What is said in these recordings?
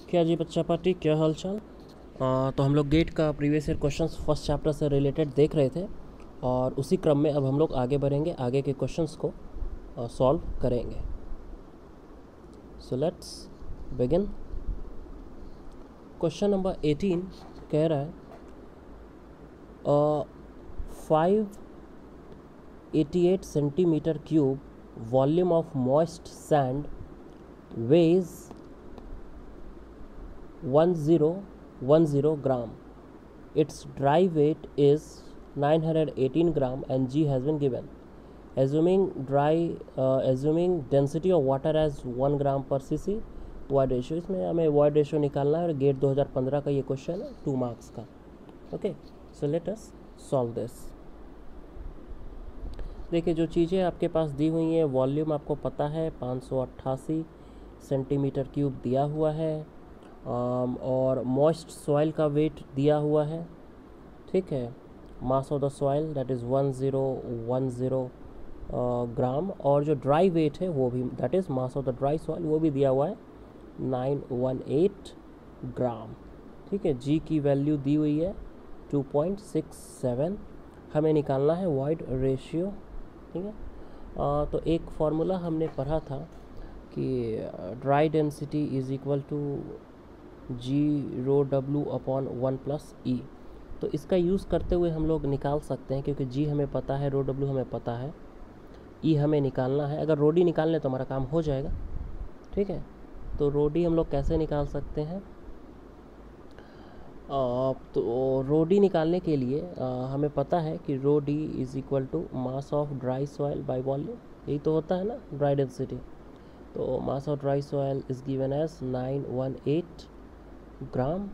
क्या जी बच्चा पार्टी, क्या हाल चाल। तो हम लोग गेट का previous year questions first chapter से रिलेटेड देख रहे थे और उसी क्रम में अब हम लोग आगे बढ़ेंगे, आगे के क्वेश्चंस को सॉल्व करेंगे। So let's begin. Question number 18 कह रहा है 588 centimetre cube volume of moist sand weighs 1010 gram. Its dry weight is 918 gram and G has been given. Assuming density of water as 1 gram per cc, void ratio, इसमें हमें void ratio निकालना है और gate 2015 का ये question है 2 marks का। Okay, so let us solve this. देखिए जो चीज़ें आपके पास दी हुई हैं, वॉल्यूम आपको पता है 588 सेंटीमीटर क्यूब दिया हुआ है और मॉइस्ट सॉइल का वेट दिया हुआ है, ठीक है। Mass of the soil that is 1010 ग्राम और जो ड्राई वेट है वो भी that is mass of the dry soil वो भी दिया हुआ है 918 ग्राम, ठीक है। जी की वैल्यू दी हुई है 2.67। हमें निकालना है वॉइड रेशियो, ठीक है। तो एक फार्मूला हमने पढ़ा था कि dry density is equal to G rho W upon 1 plus e. तो इसका यूज़ करते हुए हम लोग निकाल सकते हैं, क्योंकि जी हमें पता है, रो डब्ल्यू हमें पता है, ई हमें निकालना है। अगर रो डी निकाल लें तो हमारा काम हो जाएगा, ठीक है। तो रो डी हम लोग कैसे निकाल सकते हैं? तो रो डी निकालने के लिए हमें पता है कि rho d is equal to mass of dry soil by volume, यही तो होता है ना ड्राई डेंसिटी। तो mass of dry soil is given as 918 gram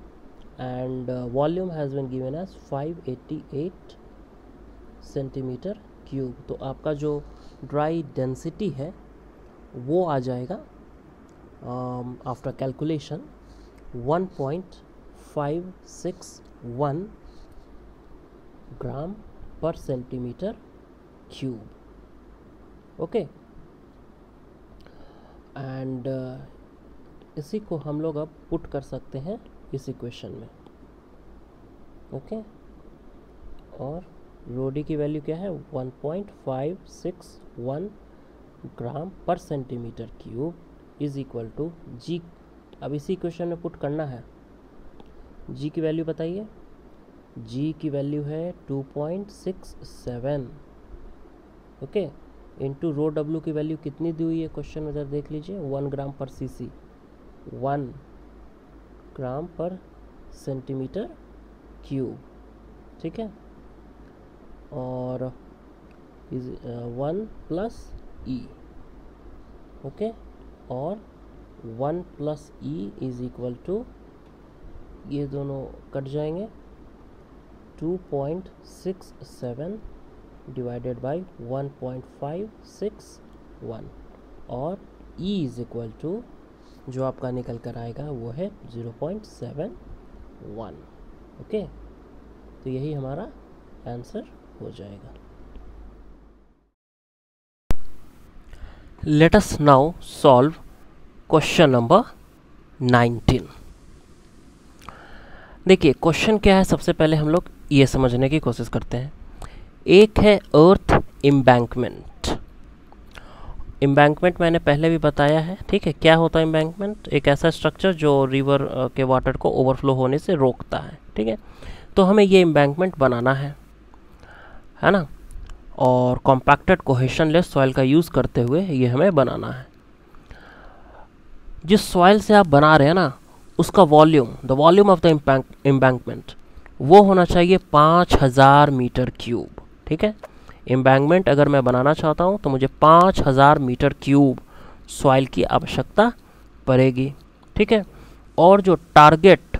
and volume has been given as 588 centimetre cube. तो आपका जो ड्राई डेंसिटी है वो आ जाएगा after calculation 1.561 gram per centimetre cube, okay. And इसी को हम लोग अब पुट कर सकते हैं इस इक्वेशन में, ओके। और रो डी की वैल्यू क्या है 1.561 gram per centimetre cube is equal to G. अब इसी इक्वेशन में पुट करना है। जी की वैल्यू बताइए। जी की वैल्यू है 2.67, ओके, इंटू रो डब्ल्यू की वैल्यू कितनी दी हुई है क्वेश्चन में जरा देख लीजिए, 1 ग्राम पर सीसी, 1 ग्राम पर सेंटीमीटर क्यूब, ठीक है। और 1 प्लस ई, ओके, और 1 plus e is equal to, ये दोनों कट जाएंगे, 2.67 डिवाइडेड बाई 1.561 और E इज इक्वल टू जो आपका निकल कर आएगा वो है 0.71, ओके। तो यही हमारा आंसर हो जाएगा। Let us now solve question number 19। देखिए क्वेश्चन क्या है, सबसे पहले हम लोग ये समझने की कोशिश करते हैं। एक है अर्थ एम्बैंकमेंट। एम्बैंकमेंट मैंने पहले भी बताया है, ठीक है। क्या होता है एम्बैंकमेंट? एक ऐसा स्ट्रक्चर जो रिवर के वाटर को ओवरफ्लो होने से रोकता है, ठीक है। तो हमें ये एम्बैंकमेंट बनाना है ना, और कॉम्पैक्टेड कोहेशनलेस सॉइल का यूज़ करते हुए ये हमें बनाना है। जिस सॉइल से आप बना रहे हैं ना, उसका volume, the volume of the embankment वो होना चाहिए 5000 मीटर क्यूब, ठीक है। एम्बैंकमेंट अगर मैं बनाना चाहता हूँ तो मुझे 5000 मीटर क्यूब सॉइल की आवश्यकता पड़ेगी, ठीक है। और जो टारगेट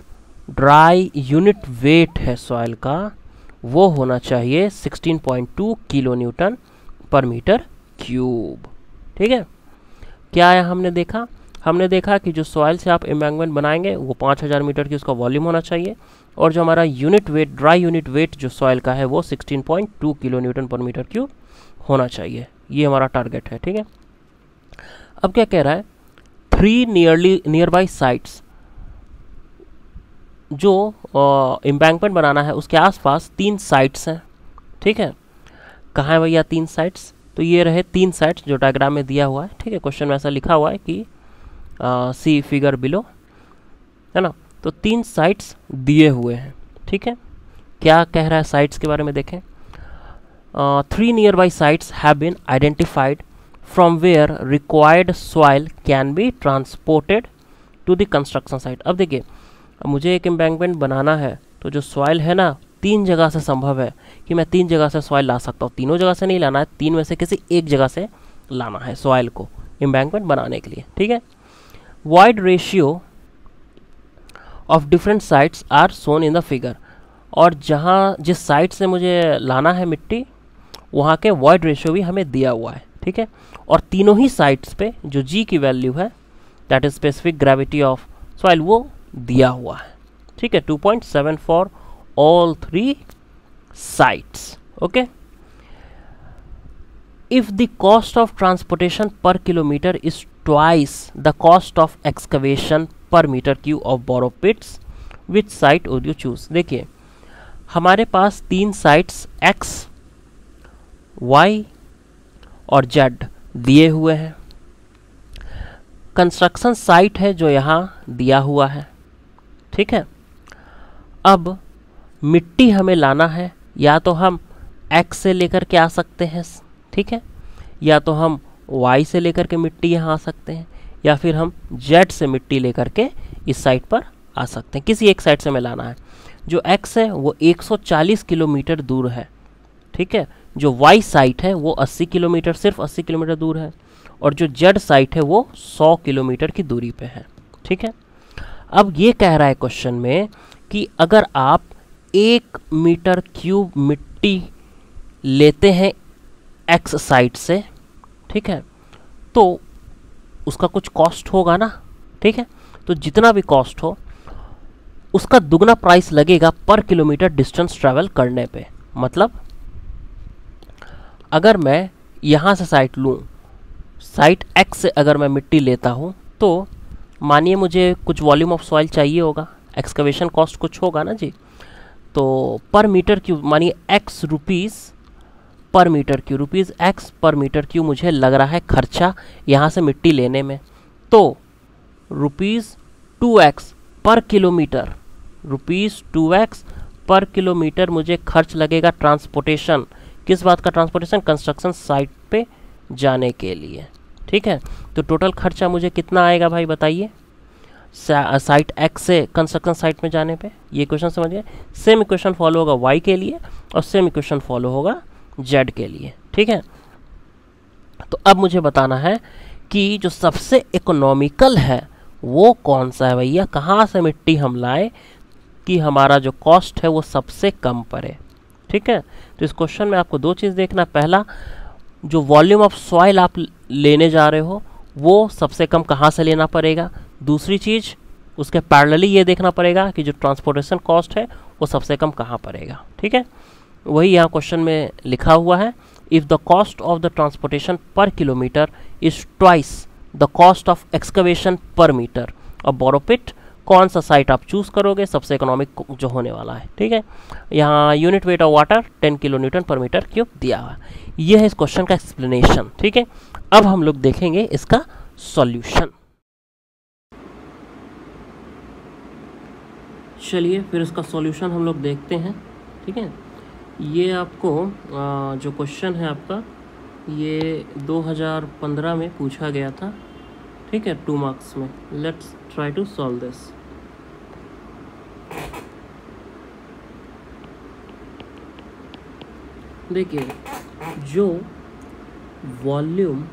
ड्राई यूनिट वेट है सॉइल का वो होना चाहिए 16.2 kilo Newton per metre cube, ठीक है। क्या आया हमने देखा? हमने देखा कि जो सॉइल से आप एम्बैंकमेंट बनाएंगे वो 5000 मीटर की उसका वॉल्यूम होना चाहिए, और जो हमारा unit weight, dry unit weight जो सॉइल का है वो 16.2 kilo Newton per metre cube होना चाहिए। ये हमारा टारगेट है, ठीक है। अब क्या कह रहा है? 3 नियर बाई साइट्स जो एम्बैंकमेंट बनाना है उसके आसपास 3 साइट्स हैं, ठीक है। कहाँ है भैया 3 साइट्स? तो ये रहे 3 साइट्स जो डायग्राम में दिया हुआ है, ठीक है। क्वेश्चन में ऐसा लिखा हुआ है कि सी फिगर बिलो, है ना। तो 3 साइट्स दिए हुए हैं, ठीक है। क्या कह रहा है साइट्स के बारे में देखें। 3 nearby sites have been identified from where required soil can be transported to the construction site। अब देखिए, अब मुझे एक एम्बैंकमेंट बनाना है, तो जो सॉइल है ना 3 जगह से संभव है कि मैं 3 जगह से सॉइल ला सकता हूँ। तीनों जगह से नहीं लाना है, 3 में से किसी एक जगह से लाना है सॉइल को एम्बैंकमेंट बनाने के लिए, ठीक है। Void ratio of different sites are shown in the figure. और जहाँ जिस साइट से मुझे लाना है मिट्टी, वहाँ के वॉइड रेशियो भी हमें दिया हुआ है, ठीक है। और तीनों ही साइट्स पे जो जी की वैल्यू है, that is specific gravity of soil, वो दिया हुआ है, ठीक है। 2.7 for all 3 sites, okay. If the cost of transportation per kilometre is twice the cost of excavation per metre cube of borrow pits, which site would you choose. देखिए, हमारे पास 3 sites x, y और z दिए हुए हैं। Construction site है जो यहाँ दिया हुआ है, ठीक है। अब मिट्टी हमें लाना है, या तो हम x से लेकर के आ सकते हैं, ठीक है, या तो हम y से लेकर के मिट्टी यहाँ आ सकते हैं, या फिर हम z से मिट्टी लेकर के इस साइट पर आ सकते हैं। किसी एक साइट से हमें लाना है। जो x है वो 140 किलोमीटर दूर है, ठीक है। जो y साइट है वो 80 किलोमीटर, सिर्फ 80 किलोमीटर दूर है। और जो z साइट है वो 100 किलोमीटर की दूरी पे है, ठीक है। अब ये कह रहा है क्वेश्चन में कि अगर आप 1 मीटर क्यूब मिट्टी लेते हैं x साइट से, ठीक है, तो उसका कुछ कॉस्ट होगा ना, ठीक है। तो जितना भी कॉस्ट हो उसका दुगना प्राइस लगेगा पर किलोमीटर डिस्टेंस ट्रैवल करने पे। मतलब अगर मैं यहाँ से साइट लूँ, साइट x से अगर मैं मिट्टी लेता हूँ, तो मानिए मुझे कुछ वॉल्यूम ऑफ सॉइल चाहिए होगा, एक्सकवेशन कॉस्ट कुछ होगा ना जी। तो पर मीटर क्यूब मानिए x रुपीज़ पर मीटर क्यूब, रुपीज़ x पर मीटर क्यूब मुझे लग रहा है खर्चा यहाँ से मिट्टी लेने में। तो रुपीज़ 2x पर किलोमीटर, रुपीज़ 2x पर किलोमीटर मुझे खर्च लगेगा ट्रांसपोर्टेशन। किस बात का ट्रांसपोर्टेशन? कंस्ट्रक्शन साइट पे जाने के लिए, ठीक है। तो टोटल खर्चा मुझे कितना आएगा भाई बताइए, साइट x से कंस्ट्रक्शन साइट में जाने पे। ये क्वेश्चन समझिए। सेम इक्वेशन फॉलो होगा y के लिए और सेम इक्वेशन फॉलो होगा z के लिए, ठीक है। तो अब मुझे बताना है कि जो सबसे इकोनॉमिकल है वो कौन सा है भैया, कहाँ से मिट्टी हम लाए कि हमारा जो कॉस्ट है वो सबसे कम पड़े, ठीक है। तो इस क्वेश्चन में आपको 2 चीज़ देखना। पहला, जो वॉल्यूम ऑफ सॉइल आप लेने जा रहे हो वो सबसे कम कहाँ से लेना पड़ेगा। दूसरी चीज़, उसके पैरेलली ये देखना पड़ेगा कि जो ट्रांसपोर्टेशन कॉस्ट है वो सबसे कम कहाँ पड़ेगा, ठीक है। वही यहाँ क्वेश्चन में लिखा हुआ है, if the cost of the transportation per kilometre is twice the cost of excavation per metre और बोरो पिट, कौन सा साइट आप चूज़ करोगे सबसे इकोनॉमिक जो होने वाला है, ठीक है। यहाँ unit weight of water 10 kilo Newton per metre cube दिया हुआ है। यह है इस क्वेश्चन का एक्सप्लेनेशन, ठीक है। अब हम लोग देखेंगे इसका सॉल्यूशन। चलिए फिर इसका सॉल्यूशन हम लोग देखते हैं, ठीक है। ये आपको जो क्वेश्चन है आपका ये 2015 में पूछा गया था, ठीक है, 2 मार्क्स में। Let's try to solve this. देखिए, जो वॉल्यूम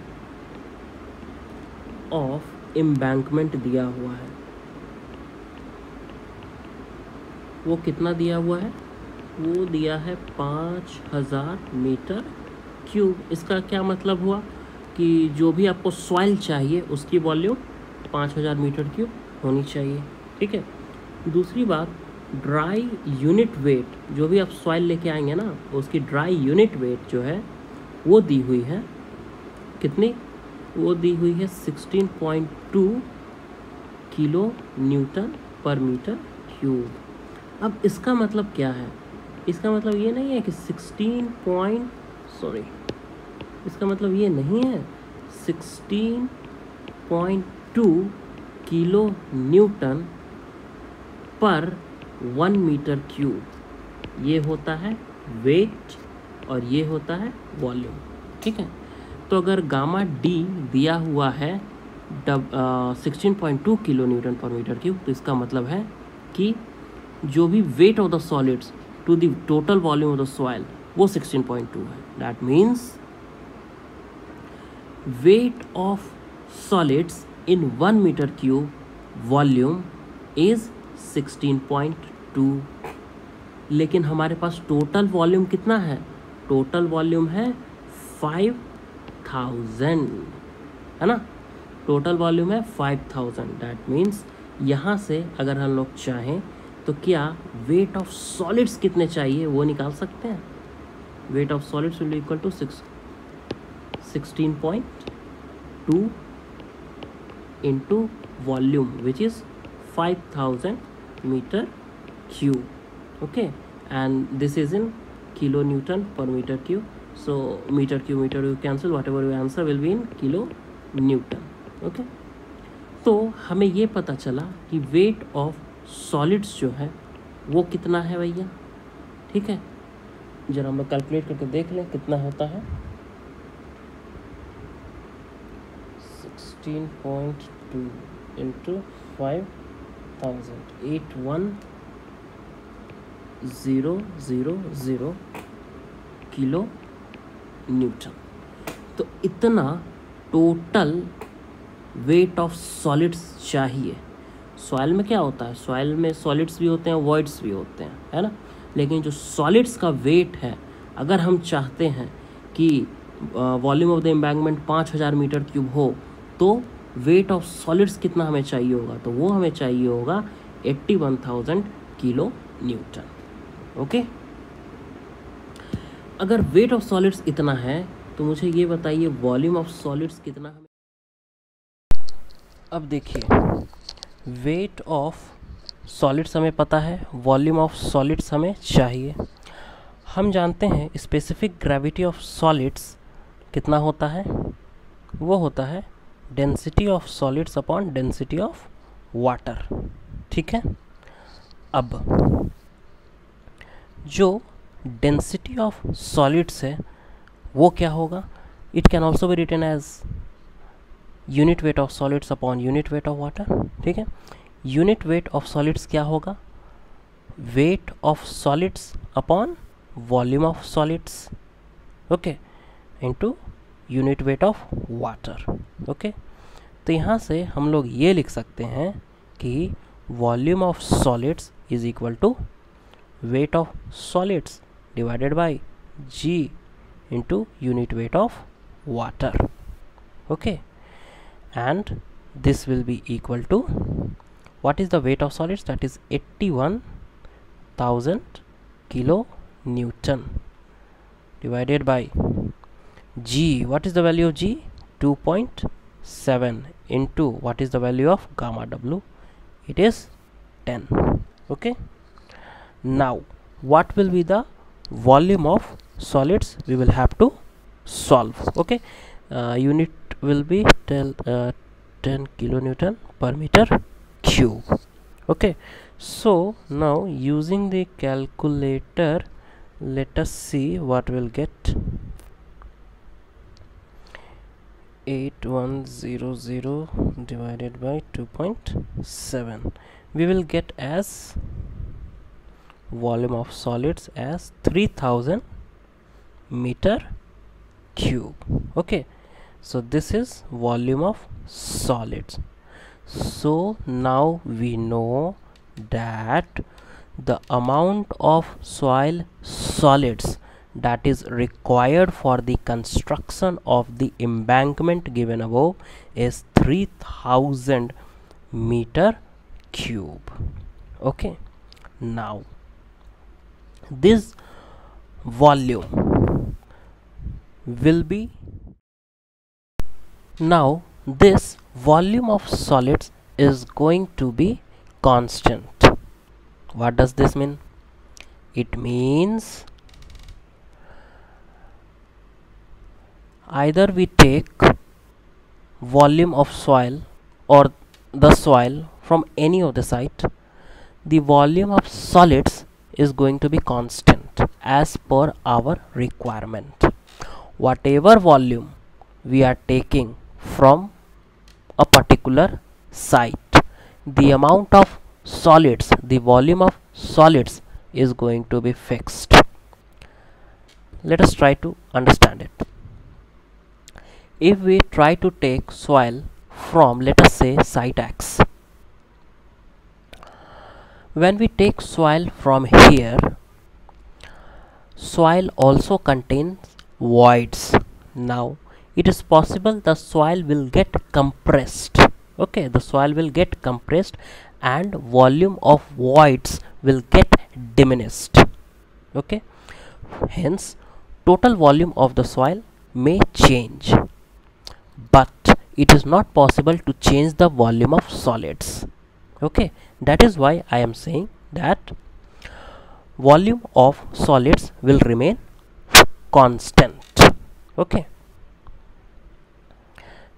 ऑफ एम्बैंकमेंट दिया हुआ है वो कितना दिया हुआ है, वो दिया है 5000 मीटर क्यूब। इसका क्या मतलब हुआ कि जो भी आपको सॉइल चाहिए उसकी वॉल्यूम 5000 मीटर क्यूब होनी चाहिए, ठीक है। दूसरी बात, ड्राई यूनिट वेट, जो भी आप सॉइल लेके आएंगे ना उसकी ड्राई यूनिट वेट जो है वो दी हुई है कितनी, वो दी हुई है 16.2 kilo Newton per metre cube, अब इसका मतलब क्या है? इसका मतलब ये नहीं है कि इसका मतलब ये नहीं है 16.2 किलो न्यूटन पर 1 मीटर क्यूब। ये होता है वेट और ये होता है वॉल्यूम, ठीक है। तो अगर गामा डी दिया हुआ है 16.2 kilo Newton per metre cube, तो इसका मतलब है कि जो भी weight of the solids to the total volume of the soil वो 16.2 है। That means weight of solids in 1 meter cube volume is 16.2। लेकिन हमारे पास टोटल वॉल्यूम कितना है? टोटल वॉल्यूम है 5000, है ना। टोटल वॉल्यूम है 5000। दैट मीन्स यहाँ से अगर हम लोग चाहें तो क्या वेट ऑफ सॉलिड्स कितने चाहिए वो निकाल सकते हैं। Weight of solids will equal to 16.2 into volume which is 5000 meter cube, okay, and this is in kilo newton per meter cube. So meter cube you cancel, whatever you answer will be in kilo newton, okay। तो हमें ये पता चला कि wait of solids जो है वो कितना है भैया, ठीक है। जरा हम लोग कैलकुलेट करके देख लें कितना होता है। 16.2 into 5000, 81000 किलो न्यूटन। तो इतना टोटल वेट ऑफ सॉलिड्स चाहिए। सॉइल में क्या होता है? सॉइल में सॉलिड्स भी होते हैं, वॉइड्स भी होते हैं, है ना। लेकिन जो सॉलिड्स का वेट है, अगर हम चाहते हैं कि volume of the embankment 5000 metre cube हो, तो वेट ऑफ सॉलिड्स कितना हमें चाहिए होगा? तो वो हमें चाहिए होगा 81,000 किलो न्यूटन, ओके। अगर वेट ऑफ सॉलिड्स इतना है तो मुझे ये बताइए वॉल्यूम ऑफ सॉलिड्स कितना हमें। अब देखिए, वेट ऑफ सॉलिड्स हमें पता है, वॉल्यूम ऑफ सॉलिड्स हमें चाहिए। हम जानते हैं स्पेसिफिक ग्रेविटी ऑफ सॉलिड्स कितना होता है? वो होता है density of solids upon density of water, ठीक है। अब जो डेंसिटी ऑफ सॉलिड्स है वो क्या होगा? It can also be written as unit weight of solids upon unit weight of water, ठीक है। यूनिट वेट ऑफ सॉलिड्स क्या होगा? Weight of solids upon volume of solids, okay, into unit weight of water, okay. तो यहाँ से हम लोग ये लिख सकते हैं कि volume of solids is equal to weight of solids divided by G into unit weight of water, okay. and this will be equal to, what is the weight of solids? That is 81,000 kilo Newton divided by G. What is the value of G? 2.7 into what is the value of gamma W? It is 10, okay. Now what will be the volume of solids? We will have to solve, okay. Unit will be 10 kilonewton per meter cube, okay. So now using the calculator, let us see what we'll get. 8100 divided by 2.7, we will get as volume of solids as 3000 meter cube, okay. So this is volume of solids. So now we know that the amount of soil solids that is required for the construction of the embankment given above is 3000 meter cube, okay. Now this volume will be, now this volume of solids is going to be constant, What does this mean? It means either we take volume of soil or the soil from any of the site, the volume of solids is going to be constant as per our requirement. Whatever volume we are taking from a particular site, the amount of solids, the volume of solids is going to be fixed. Let us try to understand it. If we try to take soil from, let us say, site X, when we take soil from here, soil also contains voids. Now it is possible the soil will get compressed. Okay, the soil will get compressed and volume of voids will get diminished. Okay, hence total volume of the soil may change, but it is not possible to change the volume of solids. Okay, that is why I am saying that volume of solids will remain constant. Okay,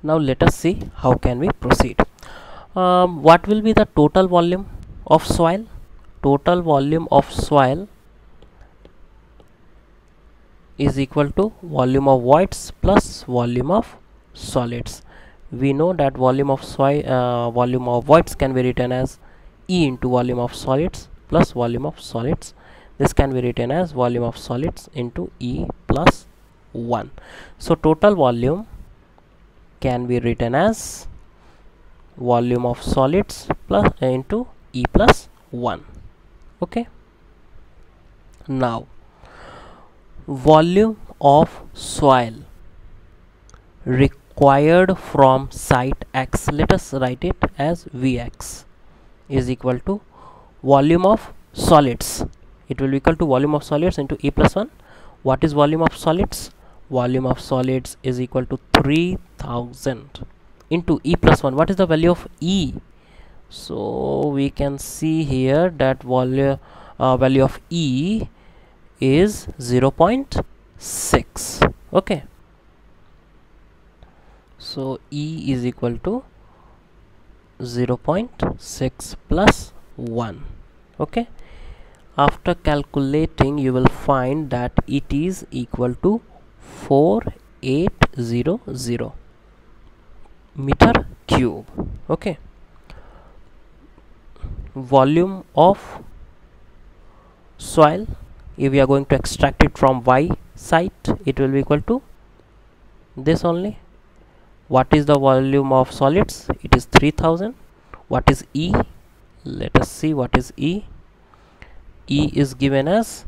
now let us see how can we proceed. What will be the total volume of soil? Total volume of soil is equal to volume of voids plus volume of solids. We know that volume of voids can be written as E into volume of solids plus volume of solids. This can be written as volume of solids into E plus 1. So total volume can be written as volume of solids plus into E plus 1. Okay, now volume of soil required from site X, let us write it as Vx, is equal to volume of solids. It will be equal to volume of solids into E plus 1. What is volume of solids? Volume of solids is equal to 3000 into E plus 1. What is the value of E? So we can see here that value of E is 0.6. okay, so E is equal to 0.6 plus 1. okay, after calculating you will find that it is equal to 4800 meter cube. okay, volume of soil, if we are going to extract it from Y site, it will be equal to this only. What is the volume of solids? It is 3000. What is E? Let us see what is E. E is given as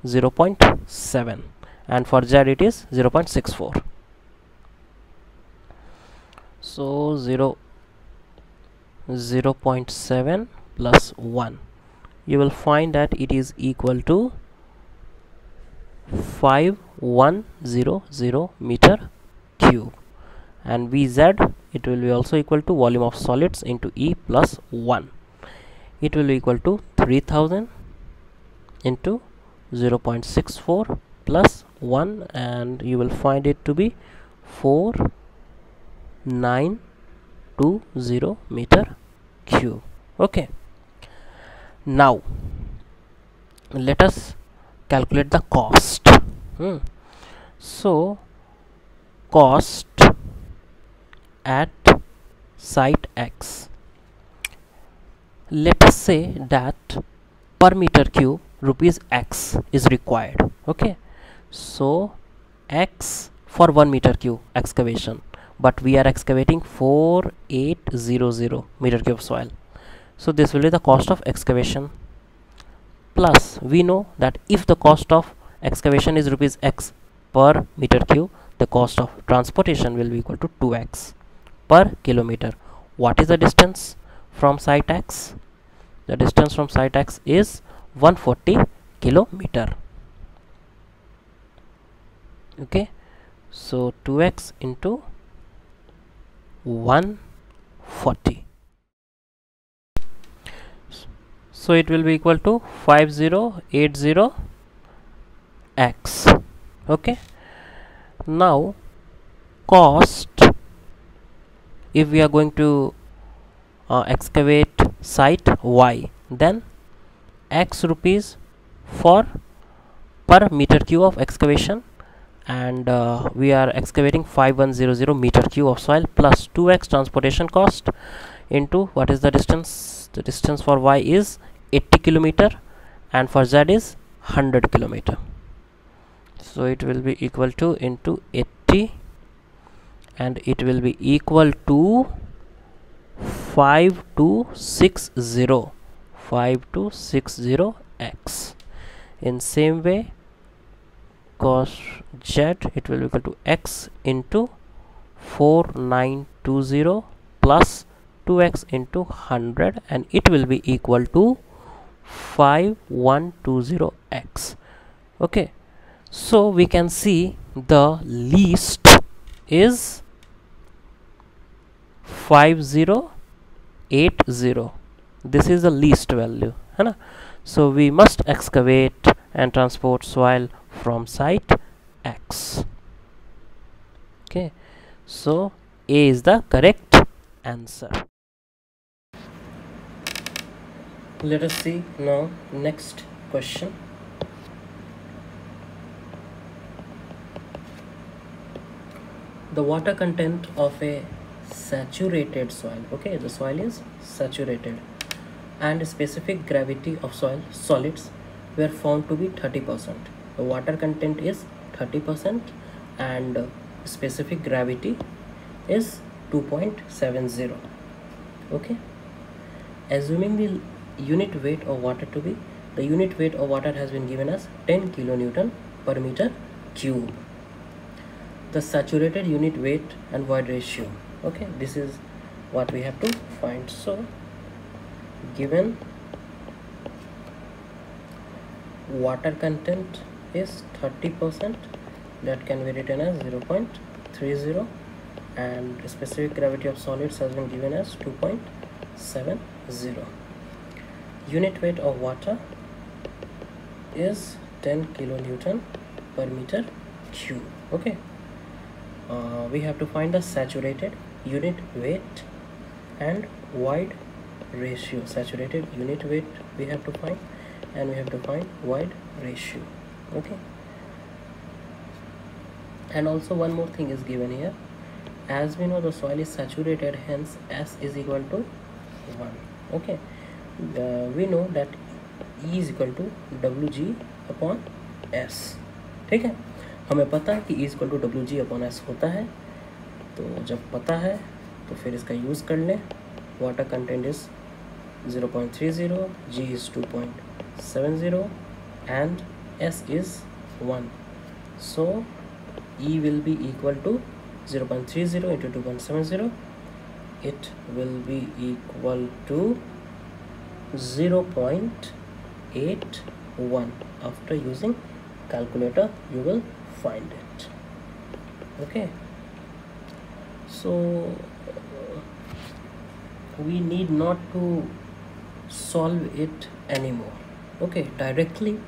0.7 and for Z it is 0.64. So 0.7 plus 1, you will find that it is equal to 5100 meter cube, and Vz, it will be also equal to volume of solids into E plus 1. It will be equal to 3000 into 0.64 plus 1, and you will find it to be 4920 meter cube. okay, now let us calculate the cost. So cost at site X, let us say that per meter cube rupees X is required. okay, so X for 1 meter cube excavation, but we are excavating 4800 meter cube soil, so this will be the cost of excavation. Plus we know that if the cost of excavation is rupees X per meter cube, the cost of transportation will be equal to 2x per kilometer. What is the distance from site X? The distance from site X is 140 kilometer. okay, so 2x into 140. So it will be equal to 5080 x. Okay, now cost, if we are going to excavate site Y, then x rupees for per meter cube of excavation, and we are excavating 5100 meter cube of soil, plus 2x transportation cost into what is the distance. The distance for Y is 80 kilometer and for Z is 100 kilometer. So it will be equal to into 80, and it will be equal to 5260 x. In same way, cos Z, it will be equal to x into 4920 plus 2x into 100, and it will be equal to 5120 x. Okay, so we can see the least is 5080. This is the least value, है ना? So we must excavate and transport soil from site X. Okay, so A is the correct answer. Let us see now next question. The water content of a saturated soil, okay, the soil is saturated, and specific gravity of soil solids were found to be 30%. The water content is 30% and specific gravity is 2.70. okay, assuming the unit weight of water to be, the unit weight of water has been given as 10 kilonewton per meter cube. The saturated unit weight and void ratio, okay, this is what we have to find. So given water content is 30%, that can be written as 0.30, and specific gravity of solids has been given as 2.70. Unit weight of water is 10 kilonewton per meter cube. Okay, we have to find the saturated unit weight and void ratio. Saturated unit weight we have to find, and we have to find void ratio. Okay, and also one more thing is given here. As we know, the soil is saturated, hence S is equal to 1. Okay, we know that E is equal to WG upon S. ठीक है, हमें पता है कि E is equal to WG upon S होता है, तो जब पता है तो फिर इसका यूज़ कर लें. Water content is 0.30, G is 2.70 and S is 1. So E will be equal to 0.30 into 2.70. It will be equal to 0.81. After using calculator you will find it. Okay, so we need not to solve it anymore. Okay, directly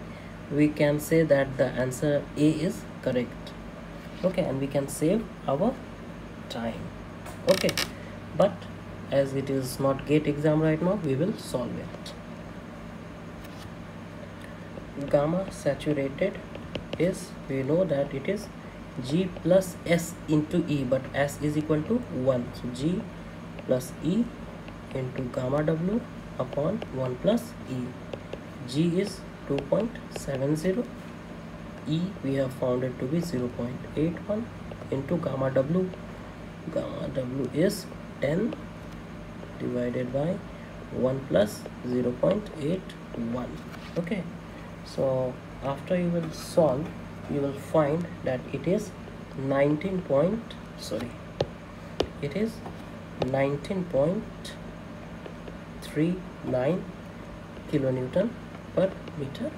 we can say that the answer A is correct. Okay, and we can save our time. Okay, but as it is not GATE exam right now, we will solve it. Gamma saturated is, we know that it is G plus S into E, but S is equal to 1, so G plus E into gamma W upon 1 plus E. G is 2.70, E we have found it to be 0.81 into gamma W. Gamma W is 10 divided by 1 plus 0.81. Okay, so after you will solve, you will find that it is 19.39 kilonewton per meter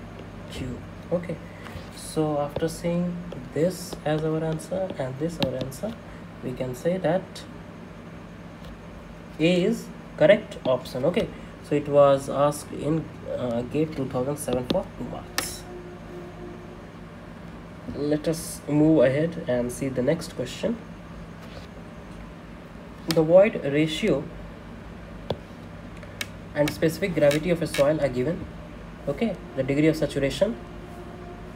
cube. Okay, so after seeing this as our answer and this our answer, we can say that A is correct option. Okay, So it was asked in GATE 2007 for 2 marks. Let us move ahead and see the next question. The void ratio and specific gravity of a soil are given. Okay, the degree of saturation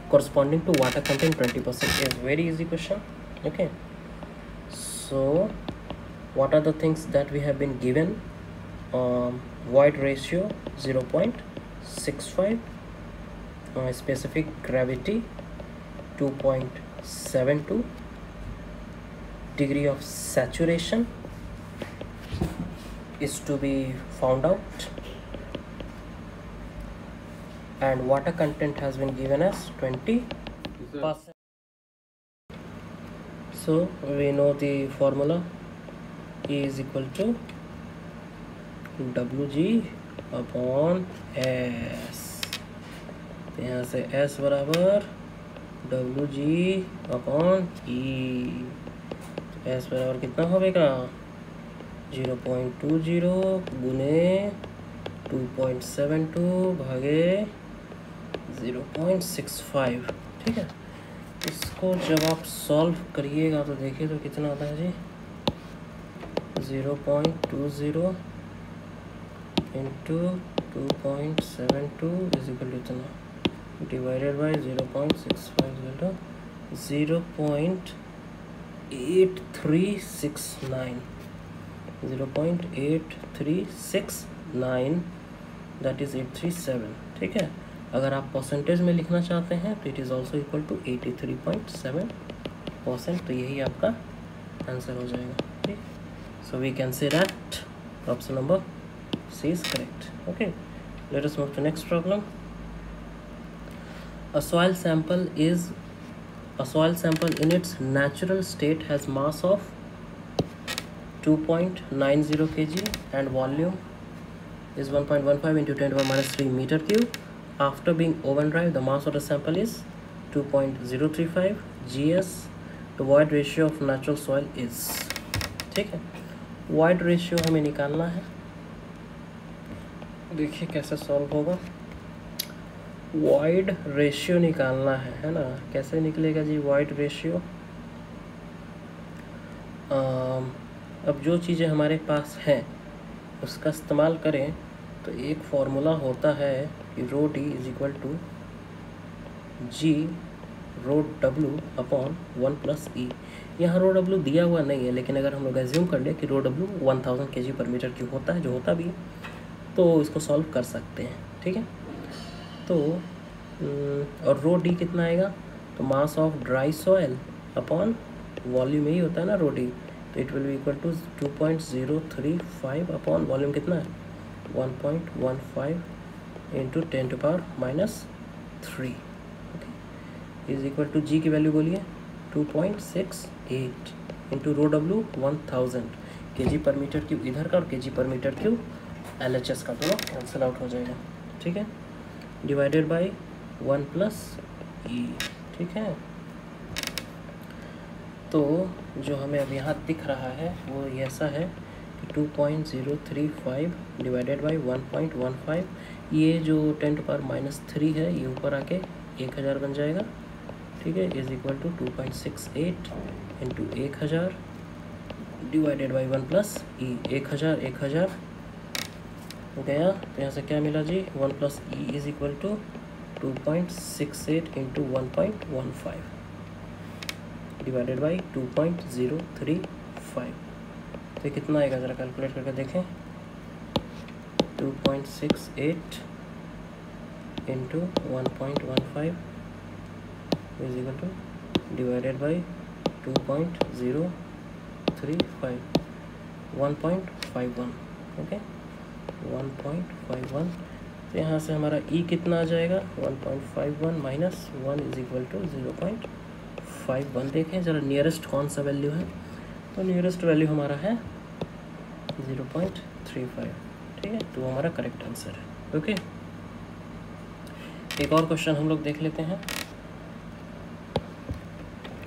corresponding to water content 20% is very easy question. Okay, so what are the things that we have been given? Void ratio 0.65, specific gravity 2.72, degree of saturation is to be found out, and water content has been given as 20%. So we know the formula, E is equal to WG upon S. तो यहाँ से S बराबर WG upon E. तो S बराबर कितना होगा? 0.20 गुने 2.72 भागे 0.65. ठीक है, इसको जब आप सॉल्व करिएगा तो देखिए तो कितना आता है जी? 0.20 इंटू 2.72 इज इक्वल टू इतना डिवाइडेड बाई 0.65 0.8369 दैट इज 837. ठीक है, अगर आप परसेंटेज में लिखना चाहते हैं तो it is also equal to 83.7%. तो यही आपका आंसर हो जाएगा. ठीक, so we can say that option number C is correct. Okay, let us move to next problem. A soil sample in its natural state has mass of 2.90 kg and volume is 1.15 into 10 to the minus 3 meter cube. After being oven dried, the mass of the sample is 2.035 gs. The void ratio of natural soil is. ठीक है, void ratio हमें निकालना है. देखिए कैसे solve होगा. Void ratio निकालना है ना? कैसे निकलेगा जी वॉइड रेशियो? अब जो चीज़ें हमारे पास हैं उसका इस्तेमाल करें तो एक फार्मूला होता है कि rho d is equal to G rho W upon 1 plus e. यहाँ रो डब्लू दिया हुआ नहीं है, लेकिन अगर हम लोग एज्यूम कर लें कि रो W 1000 kg per metre cube होता है, जो होता भी है, तो इसको सॉल्व कर सकते हैं. ठीक है, तो और रो डी कितना आएगा? तो mass of dry soil upon volume यही होता है ना रो डी. तो it will be equal to 2.035 upon volume कितना है? 1.15 into 10 two power minus 3. Okay, is equal to G की वैल्यू बोलिए 2.68 into rho W 1000 kg per metre cube इधर का और kg per metre cube LHS का, दोनों कैंसिल आउट हो जाएगा. ठीक है, डिवाइडेड बाई 1 प्लस ई. ठीक है, तो जो हमें अब यहाँ दिख रहा है वो ऐसा है कि 2.035 डिवाइडेड बाई 1.15. ये जो 10 टू पावर माइनस 3 है ये ऊपर आके 1000 बन जाएगा. ठीक है, is equal to 2.68 into 1000 divided by 1 plus e. 1000 गया तो यहाँ से क्या मिला जी? 1 plus e is equal to 2.68 into 1.15 divided by 2.035. तो कितना आएगा ज़रा कैलकुलेट करके देखें. 2.68 into 1.15 is equal to divided by 2.035 1.51. Okay, 1.51. तो यहाँ से हमारा E कितना आ जाएगा? 1.51 माइनस 1 इज इक्वल टू 0.51. देखें ज़रा नियरेस्ट कौन सा वैल्यू है. तो नियरेस्ट वैल्यू हमारा है 0.35. ठीक है, तो हमारा करेक्ट आंसर है. ओके, एक और क्वेश्चन हम लोग देख लेते हैं.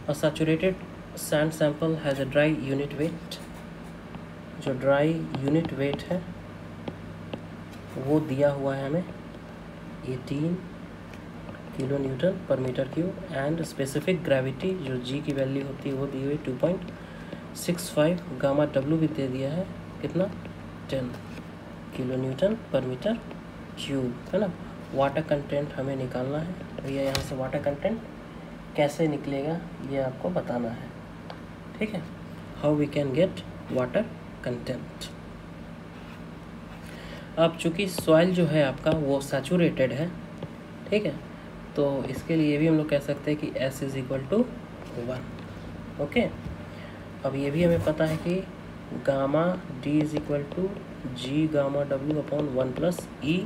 A saturated sand sample has a dry unit weight. जो ड्राई यूनिट वेट है वो दिया हुआ है हमें 18 kilo Newton per metre cube, and specific gravity जो जी की वैल्यू होती है वो दी हुई 2.65, गामा डब्ल्यू भी दे दिया है कितना 10 kilo Newton per metre cube, है ना। वाटर कंटेंट हमें निकालना है भैया, यहाँ से वाटर कंटेंट कैसे निकलेगा ये आपको बताना है, ठीक है। How we can get water content. अब चूँकि सॉइल जो है आपका वो सैचुरेटेड है, ठीक है, तो इसके लिए भी हम लोग कह सकते हैं कि S is equal to 1, okay. अब ये भी हमें पता है कि gamma D is equal to G gamma W upon 1 plus E,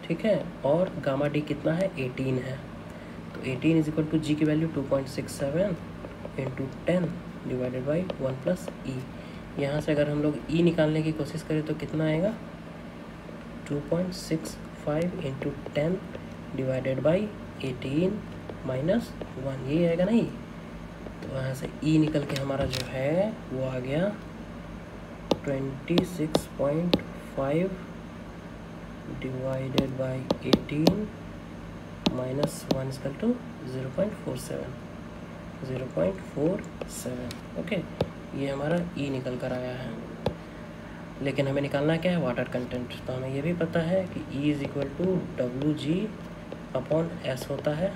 ठीक है, और गामा D कितना है 18 है, तो 18 इज इक्वल टू जी की value 2.67 into 10 divided by 1 plus e. यहाँ से अगर हम लोग ई निकालने की कोशिश करें तो कितना आएगा 2.65 इंटू 10 डिवाइडेड बाई 18 माइनस 1, ये आएगा नहीं, तो वहाँ से ई निकल के हमारा जो है वो आ गया 26.5 divided by 18 minus 1 equal to 0.47, okay. ये हमारा ई निकल कर आया है, लेकिन हमें निकालना क्या है वाटर कंटेंट। तो हमें ये भी पता है कि e is equal to W G upon S होता है,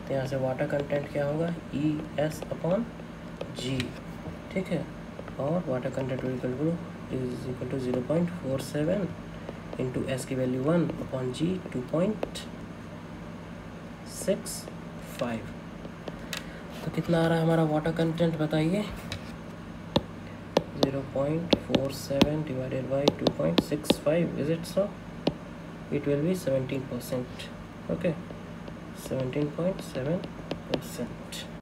तो यहाँ से वाटर कंटेंट क्या होगा ई एस अपॉन जी, ठीक है, और water content is equal to 0.47 into S की वैल्यू 1 अपॉन जी 2.65, तो कितना आ रहा है हमारा वाटर कंटेंट बताइए 0.47 divided by 2.65, is it so, it will B 17%, okay 17.7%।